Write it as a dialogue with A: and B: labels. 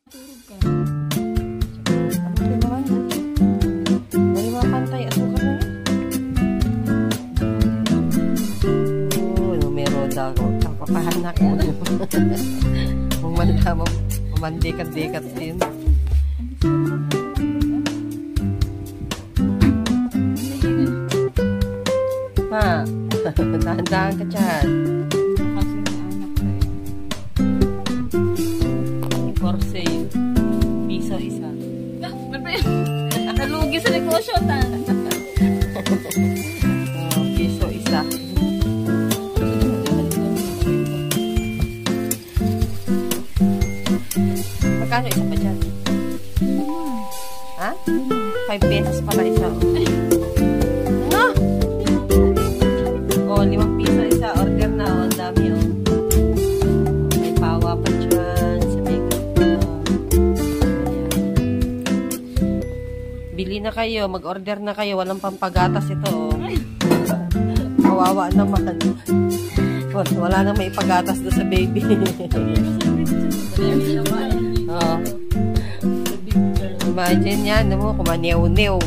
A: Turog ka.
B: Ano naman? May mga pantay asukar na yun. Oh, numero daw. Kapapahanak mo. Mamandekat-dekat din. Ha? Dahan-dahan ka dyan.
A: Kasi may anak na eh.
B: For sale. Piso isa.
A: Nalugi sa negosyo, tan.
B: Piso isa. Magkano isa pa dyan? Ha? 5 pesos pala isa. No! Oh, 5 piso isa. Order na. Oh, ang dami oh. May pawa pa dyan. Sa makeup pa. Bili na kayo. Mag-order na kayo. Walang pampagatas ito oh. Kawawa naman. Wala nang may pagatas doon sa baby. Oh. Imagine yan, kumaniyaw-niyaw.